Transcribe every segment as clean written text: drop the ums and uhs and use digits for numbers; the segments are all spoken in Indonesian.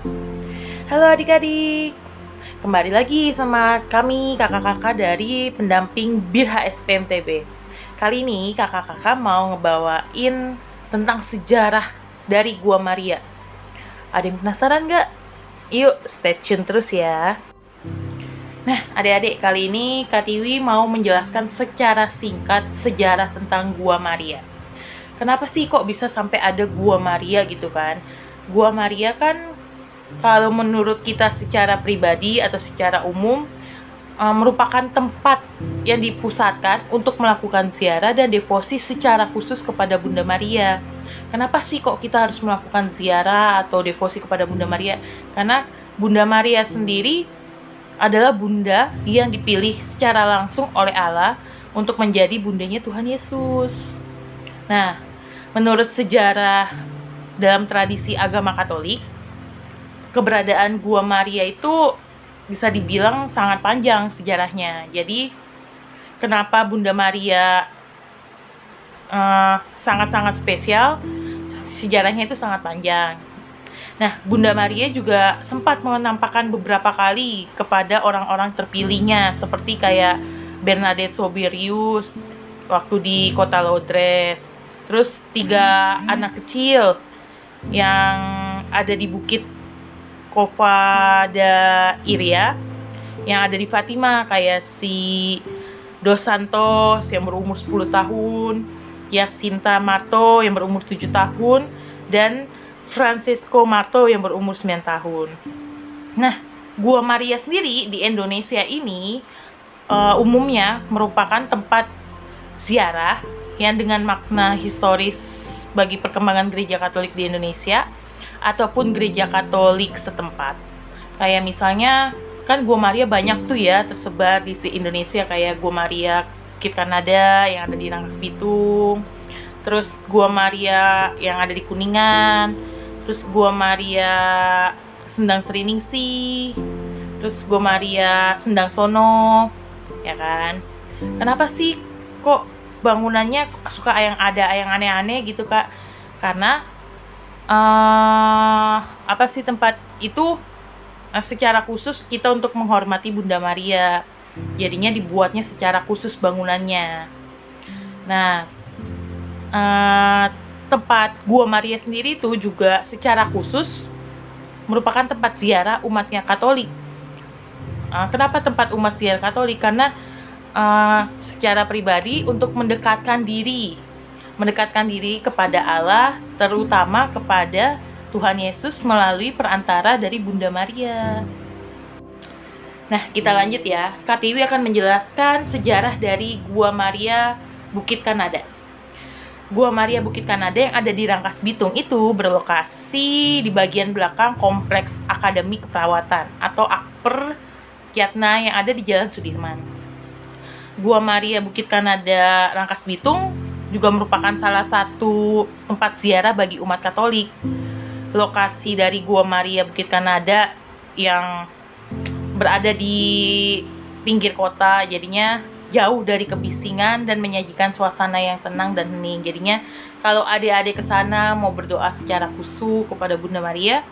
Halo adik-adik, kembali lagi sama kami kakak-kakak dari pendamping BIR HSPMTB. Kali ini kakak-kakak mau ngebawain tentang sejarah dari Gua Maria. Ada yang penasaran nggak? Yuk stay tune terus ya. Nah adik-adik, kali ini Kak Tiwi mau menjelaskan secara singkat sejarah tentang Gua Maria. Kenapa sih kok bisa sampai ada Gua Maria gitu kan? Gua Maria kan kalau menurut kita secara pribadi atau secara umum merupakan tempat yang dipusatkan untuk melakukan ziarah dan devosi secara khusus kepada Bunda Maria. Kenapa sih kok kita harus melakukan ziarah atau devosi kepada Bunda Maria? Karena Bunda Maria sendiri adalah bunda yang dipilih secara langsung oleh Allah untuk menjadi bundanya Tuhan Yesus. Nah, menurut sejarah dalam tradisi agama Katolik, keberadaan Gua Maria itu bisa dibilang sangat panjang sejarahnya. Jadi kenapa Bunda Maria sangat-sangat spesial, sejarahnya itu sangat panjang. Nah, Bunda Maria juga sempat menampakkan beberapa kali kepada orang-orang terpilihnya, seperti kayak Bernadette Soubirous waktu di kota Lourdes, terus 3 anak kecil yang ada di Bukit Cova da Iria yang ada di Fatima, kayak si Dos Santos yang berumur 10 tahun, Jacinta Marto yang berumur 7 tahun, dan Francisco Marto yang berumur 9 tahun. Nah, Gua Maria sendiri di Indonesia ini umumnya merupakan tempat ziarah yang dengan makna historis bagi perkembangan gereja Katolik di Indonesia ataupun gereja Katolik setempat. Kayak misalnya kan Gua Maria banyak tuh ya tersebar di Indonesia, kayak Gua Maria Bukit Kanada yang ada di Rangkas Bitung, terus Gua Maria yang ada di Kuningan, terus Gua Maria Sendang Sriningsih, terus Gua Maria Sendang Sono, ya kan? Kenapa sih kok bangunannya suka yang aneh-aneh gitu, Kak? Karena tempat itu secara khusus kita untuk menghormati Bunda Maria, jadinya dibuatnya secara khusus bangunannya. Nah, tempat Gua Maria sendiri itu juga secara khusus merupakan tempat ziarah umatnya Katolik. Kenapa tempat umat ziarah Katolik? Karena secara pribadi untuk mendekatkan diri kepada Allah, terutama kepada Tuhan Yesus melalui perantara dari Bunda Maria. Nah, kita lanjut ya. Kak Tiwi akan menjelaskan sejarah dari Gua Maria Bukit Kanada. Gua Maria Bukit Kanada yang ada di Rangkas Bitung itu berlokasi di bagian belakang Kompleks Akademi Keperawatan atau Akper Kiatna yang ada di Jalan Sudirman. Gua Maria Bukit Kanada Rangkas Bitung juga merupakan salah satu tempat ziarah bagi umat Katolik. Lokasi dari Gua Maria Bukit Kanada yang berada di pinggir kota, jadinya jauh dari kebisingan dan menyajikan suasana yang tenang dan hening. Jadinya kalau adik-adik ke sana mau berdoa secara khusyuk kepada Bunda Maria,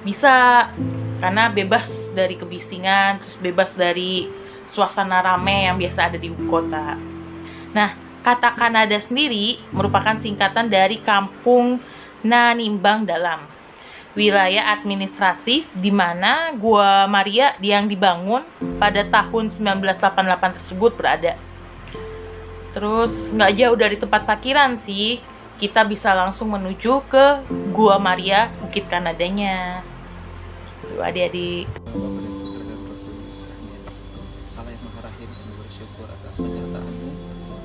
bisa, karena bebas dari kebisingan, terus bebas dari suasana ramai yang biasa ada di ibu kota. Nah, kata Kanada sendiri merupakan singkatan dari Kampung Nanimbang Dalam, wilayah administratif di mana Gua Maria yang dibangun pada tahun 1988 tersebut berada. Terus nggak jauh dari tempat parkiran sih, kita bisa langsung menuju ke Gua Maria Bukit Kanadanya. Tuh adik-adik. Allah yang Maha Rahim, kami bersyukur atas penyertaan-Mu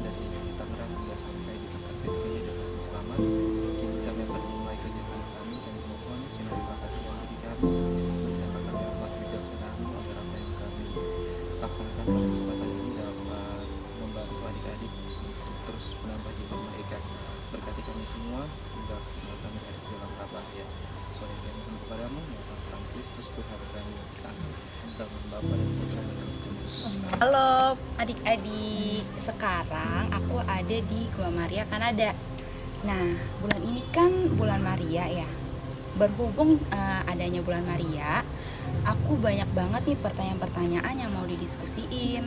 dari Tangerang hingga sampai di tempat saya dengan selamat. Kini kami akan memulai kegiatan kami dan mohon sinar berkat yang berikan dan kami amat bijaksana-Mu agar apa yang kami laksanakan pada kesempatan ini dapat membantu adik-adik untuk terus menambah iman mereka. Berkati kami semua hingga kami dari segala bahaya. Soalnya kami mohon kepadamu ya Tuhan Kristus Tuhan kami. Amin. Dalam Bapa dan Putra dan Roh Kudus. Halo adik-adik, sekarang aku ada di Gua Maria Kanada. Nah, bulan ini kan bulan Maria ya. berhubung adanya bulan Maria, aku banyak banget nih pertanyaan-pertanyaan yang mau didiskusiin.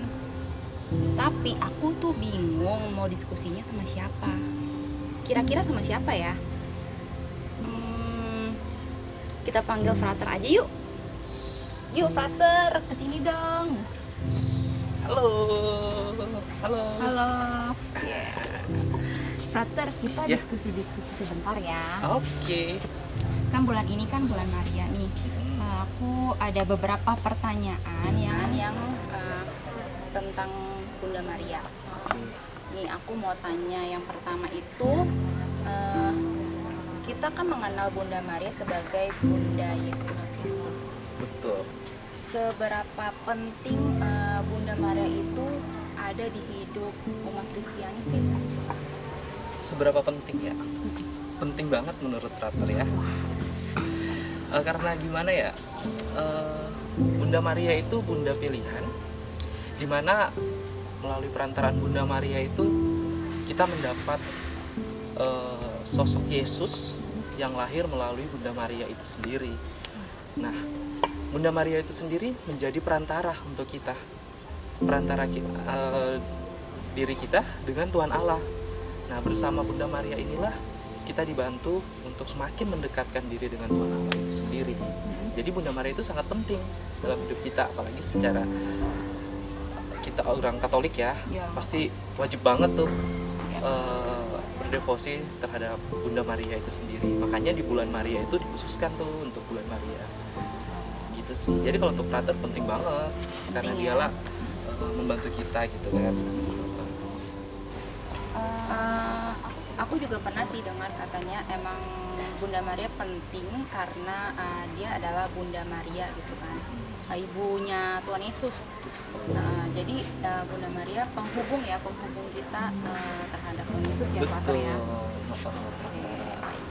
Tapi aku tuh bingung mau diskusinya sama siapa. Kira-kira sama siapa ya? Kita panggil Frater aja yuk. Yuk Frater, kesini dong. Halo. Halo. Halo. Frater, kita Ya. diskusi-diskusi sebentar ya. Oke. Kan bulan ini kan bulan Maria nih. Aku ada beberapa pertanyaan yang tentang Bunda Maria. Nih aku mau tanya yang pertama itu, kita kan mengenal Bunda Maria sebagai Bunda Yesus Kristus. Betul. Seberapa penting Bunda Maria itu ada di hidup umat Kristiani sih? Seberapa penting ya? Penting banget menurut Frater ya. Karena gimana ya? Bunda Maria itu bunda pilihan, dimana melalui perantaraan Bunda Maria itu kita mendapat sosok Yesus yang lahir melalui Bunda Maria itu sendiri. Nah, Bunda Maria itu sendiri menjadi perantara untuk kita, perantara diri kita dengan Tuhan Allah. Nah, bersama Bunda Maria inilah kita dibantu untuk semakin mendekatkan diri dengan Tuhan Allah itu sendiri. Jadi Bunda Maria itu sangat penting dalam hidup kita, apalagi secara kita orang Katolik ya, pasti wajib banget tuh berdevosi terhadap Bunda Maria itu sendiri. Makanya di bulan Maria itu dikhususkan tuh untuk bulan Maria. Gitu sih. Jadi kalau untuk Frater penting banget karena dialah membantu kita gitu kan. Aku juga pernah sih dengar katanya emang Bunda Maria penting karena dia adalah Bunda Maria gitu kan, ibunya Tuhan Yesus. Jadi Bunda Maria penghubung kita terhadap Tuhan Yesus ya Frater ya. Oke, baik.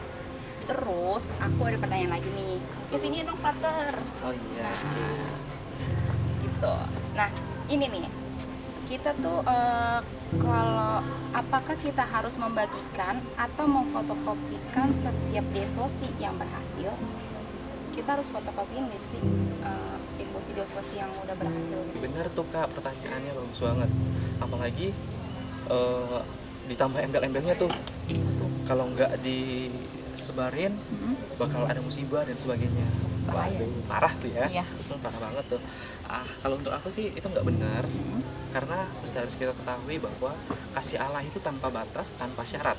Terus aku ada pertanyaan lagi nih, kesini dong Frater. Oh iya. Gitu. Nah ini nih, kita tuh kalau apakah kita harus membagikan atau memfotokopikan setiap devosi yang berhasil? Kita harus fotokopiin nggak sih devosi-devosi yang udah berhasil? Bener tuh Kak, pertanyaannya bagus banget. Apalagi ditambah embel-embelnya tuh. Kalau nggak disebarin bakal ada musibah dan sebagainya. Waduh, parah tuh ya. Iya. Parah banget tuh. Kalau untuk aku sih itu nggak benar. Karena harus kita ketahui bahwa kasih Allah itu tanpa batas, tanpa syarat.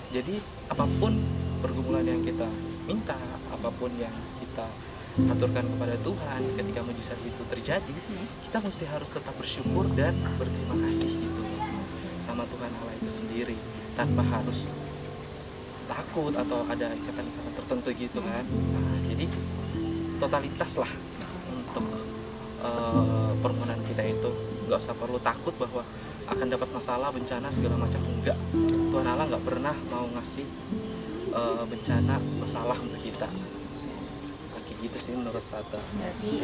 Jadi apapun pergumulan yang kita minta, apapun yang kita aturkan kepada Tuhan, ketika mujizat itu terjadi, kita mesti harus tetap bersyukur dan berterima kasih gitu sama Tuhan Allah itu sendiri, tanpa harus takut atau ada ikatan-ikatan tertentu gitu kan. Nah, jadi totalitas lah untuk permohonan kita itu, nggak usah perlu takut bahwa akan dapat masalah, bencana segala macam, enggak. Tuhan Allah nggak pernah mau ngasih bencana, masalah untuk kita. Oke, gitu sih menurut Fata. Jadi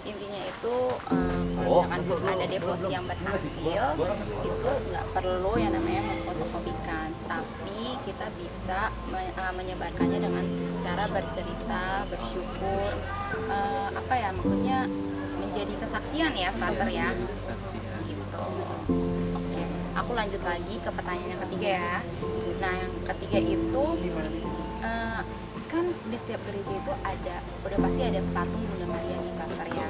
intinya itu kalau misalkan ada devosi yang berhasil itu nggak perlu yang namanya memfotokopikan, tapi kita bisa menyebarkannya dengan cara bercerita, bersyukur, maksudnya menjadi kesaksian ya Frater ya. Kesaksian. Gitu. Oke, aku lanjut lagi ke pertanyaan yang ketiga ya. Nah yang ketiga itu kan di setiap gereja itu udah pasti ada patung Bunda Maria nih Frater ya.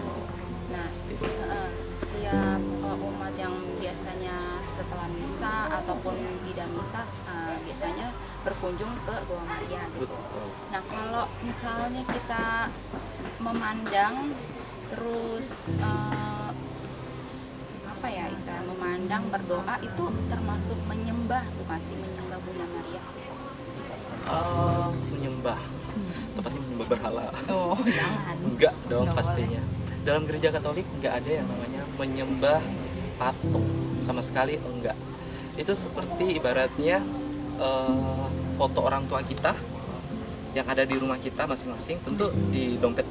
Nah setiap umat yang biasanya setelah misa ataupun tidak misa biasanya berkunjung ke Goa Maria gitu. Nah kalau misalnya kita memandang terus memandang berdoa itu termasuk menyembah bukan sih, menyembah Bunda Maria? Menyembah, tepatnya menyembah berhala. Oh jangan. Enggak dong, Nggak pastinya. Dalam gereja Katolik nggak ada yang namanya menyembah patung, sama sekali enggak. Itu seperti ibaratnya foto orang tua kita yang ada di rumah kita masing-masing, tentu di dompet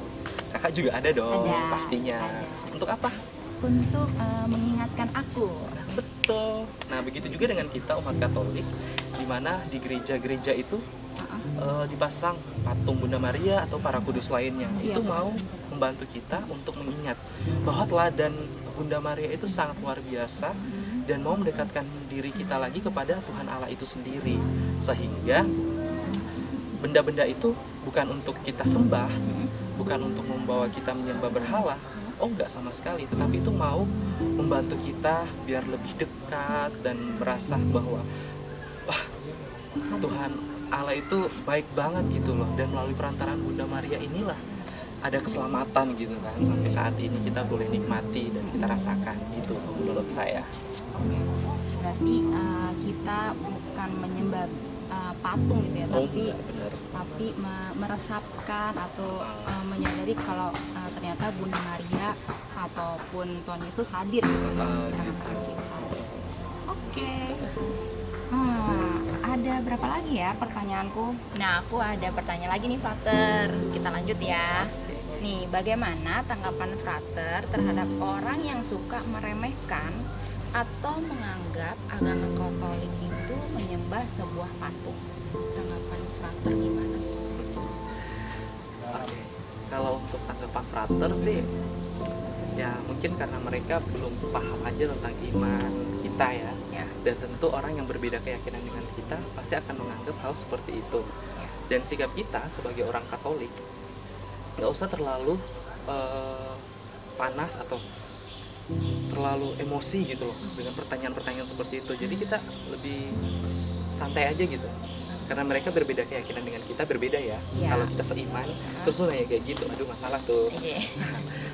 kakak juga ada dong, pastinya. Untuk apa? Untuk mengingatkan aku. Betul. Nah begitu juga dengan kita umat Katolik, di mana di gereja-gereja itu dipasang patung Bunda Maria atau para kudus lainnya. Iya. Itu mau membantu kita untuk mengingat bahwa teladan Bunda Maria itu sangat luar biasa dan mau mendekatkan diri kita lagi kepada Tuhan Allah itu sendiri, sehingga benda-benda itu bukan untuk kita sembah, bukan untuk membawa kita menyembah berhala. Oh enggak, sama sekali, tetapi itu mau membantu kita biar lebih dekat dan merasa bahwa wah, Tuhan Allah itu baik banget gitu loh, dan melalui perantaraan Bunda Maria inilah ada keselamatan gitu kan, sampai saat ini kita boleh nikmati dan kita rasakan gitu menurut saya. Oke. Berarti kita bukan menyembah patung gitu ya, Oh tapi enggak, benar. meresapkan atau menyadari kalau ternyata Bunda Maria ataupun Tuhan Yesus hadir gitu ya, di tengah-tengah kita. Oke. Ada berapa lagi ya pertanyaanku? Nah, aku ada pertanyaan lagi nih, Frater. Kita lanjut ya. Nih, bagaimana tanggapan Frater terhadap orang yang suka meremehkan atau menganggap agama Katolik itu menyembah sebuah patung? Tanggapan Frater gimana? Oke. Kalau untuk tanggapan frater sih, ya mungkin karena mereka belum paham aja tentang iman kita ya. Ya. Dan tentu orang yang berbeda keyakinan dengan kita pasti akan menganggap hal seperti itu. Ya. Dan sikap kita sebagai orang Katolik nggak usah terlalu panas atau terlalu emosi gitu loh dengan pertanyaan-pertanyaan seperti itu. Jadi kita lebih santai aja gitu. Karena mereka berbeda keyakinan dengan kita, berbeda ya. Ya. Kalau kita seiman, terus lu nanya kayak gitu, aduh masalah tuh. Iya.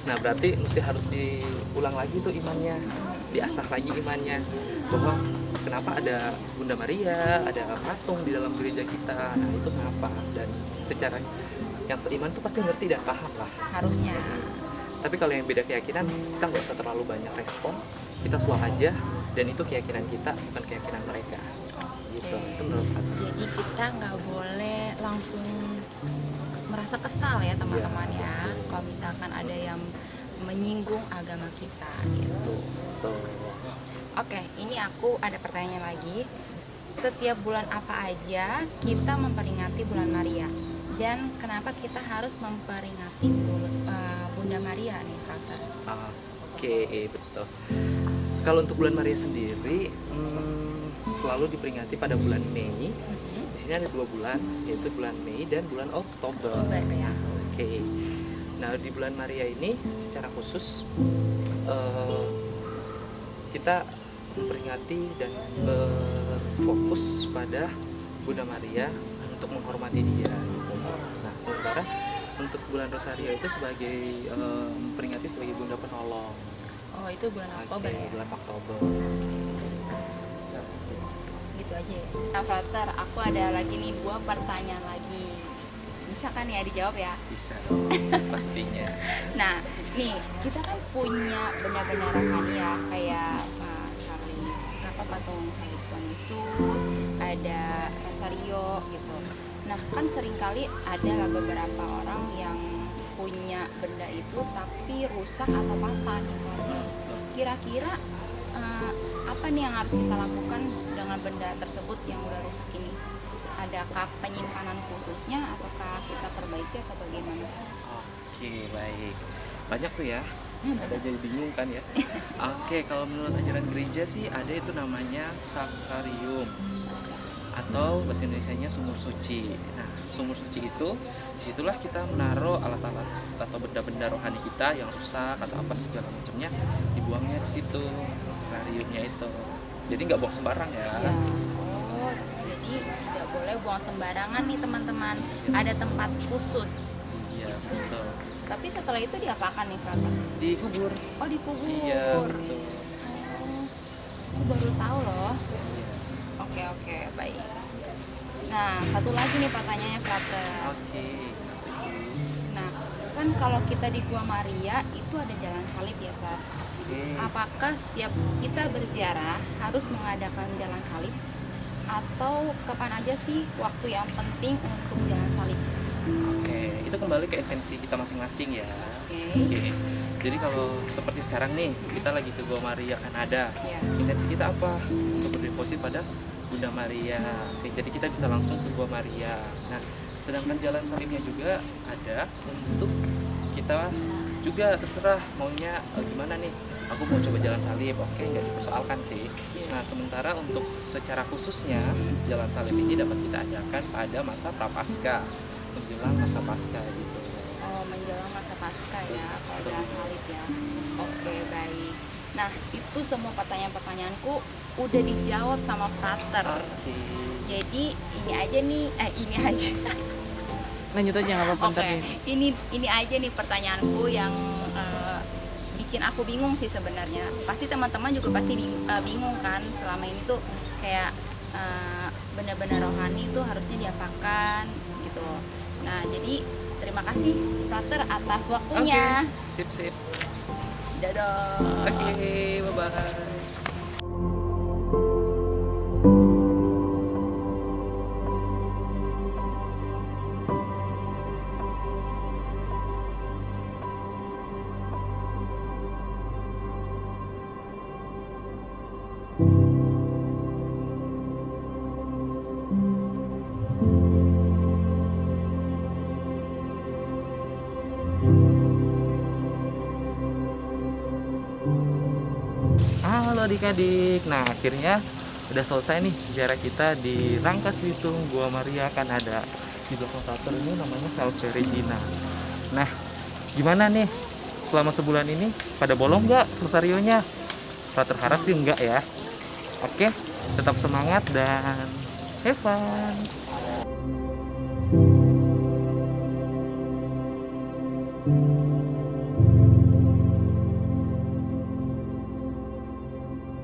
Nah berarti mesti harus diulang lagi tuh imannya, diasah lagi imannya, bahwa kenapa ada Bunda Maria, ada patung di dalam gereja kita, nah itu kenapa, dan secara yang seiman tuh pasti ngerti dan paham lah. Harusnya. Tapi kalau yang beda keyakinan, kita nggak usah terlalu banyak respon, kita slow aja, dan itu keyakinan kita, bukan keyakinan mereka. Gitu, itu menurut aku. Jadi kita nggak boleh langsung merasa kesal ya teman-teman ya, kalau misalkan ada yang menyinggung agama kita gitu. Tuh. Oke, ini aku ada pertanyaan lagi. Setiap bulan apa aja kita memperingati bulan Maria, dan kenapa kita harus memperingati Bunda Maria nih, Frater? Oke, betul. Kalau untuk bulan Maria sendiri, selalu diperingati pada bulan Mei. Di sini ada 2 bulan, yaitu bulan Mei dan bulan Oktober. Oktober ya. Oke. Nah, di bulan Maria ini secara khusus kita memperingati dan berfokus pada Bunda Maria untuk menghormati dia. Nah, sementara untuk bulan Rosario itu sebagai memperingati sebagai Bunda Penolong. Oh, itu bulan Oktober Oke, ya. bulan Oktober. Gitu aja ya. Nah, Frater, aku ada lagi nih 2 pertanyaan lagi. Bisa kan ya dijawab ya? Bisa dong, pastinya. Nah, nih kita kan punya benda-benda rohani ya, kayak Charlie, patung Salib Tuhan Yesus, ada Rosario gitu. Nah, kan seringkali ada lah beberapa orang yang punya benda itu tapi rusak atau patah gitu. Kira-kira apa nih yang harus kita lakukan dengan benda tersebut yang udah rusak ini? Adakah penyimpanan khususnya ataukah kita perbaiki atau bagaimana? Oke, baik. Banyak tuh ya. Ada jadi bingung kan ya. Oke, kalau menurut ajaran gereja sih ada itu namanya sakrarium atau bahasa Indonesianya sumur suci. Nah, sumur suci itu disitulah kita menaruh alat-alat atau benda-benda rohani kita yang rusak atau apa segala macamnya, dibuangnya di situ, sakrariumnya itu. Jadi nggak buang sembarang ya. Ya. Oh, jadi tidak boleh buang sembarangan nih teman-teman. Ada tempat khusus. Iya, betul. Tapi setelah itu diapakan nih, Frater? Dikubur. Oh, dikubur. Iya, betul. Oh, aku baru tahu loh. Oke, baik. Nah, satu lagi nih pertanyaannya, Frater. Oke. Nah, kan kalau kita di Gua Maria itu ada jalan salib ya, Kak. Oke. Apakah setiap kita berziarah harus mengadakan jalan salib? Atau kapan aja sih waktu yang penting untuk jalan salib? Oke, itu kembali ke intensi kita masing-masing ya. Oke. Oke. Jadi kalau seperti sekarang nih, kita lagi ke Gua Maria Kanada. Ya. Intensi kita apa? Untuk berdeposisi pada Bunda Maria. Oke, jadi kita bisa langsung ke Gua Maria. Nah, sedangkan jalan salibnya juga ada untuk kita juga terserah maunya gimana nih. Aku mau coba jalan salib, oke, nggak dipersoalkan sih. Nah, sementara untuk secara khususnya jalan salib ini dapat kita adakan pada masa Prapaskah, menjelang masa Paskah gitu. Oh, menjelang masa Paskah ya, kalau jalan salib ya. Oke, baik. Nah, itu semua pertanyaan-pertanyaanku udah dijawab sama Frater. Oke. Jadi ini aja nih, ini aja. Lanjut aja nggak apa-apa. Oke, Ntar deh. ini aja nih pertanyaanku yang bikin aku bingung sih sebenarnya. Pasti teman-teman juga pasti bingung kan, selama ini tuh kayak benda-benda rohani tuh harusnya diapakan gitu. Nah, jadi terima kasih Frater atas waktunya. Sip sip. Dadah. Oke, bye-bye. Halo adik-adik, nah akhirnya udah selesai nih ziarah kita di Rangkasbitung Gua Maria. Kan ada di belakang Frater ini namanya Salve Regina. Nah, gimana nih selama sebulan ini pada bolong nggak rosarionya? Frater harap sih enggak ya. Oke, tetap semangat dan have fun.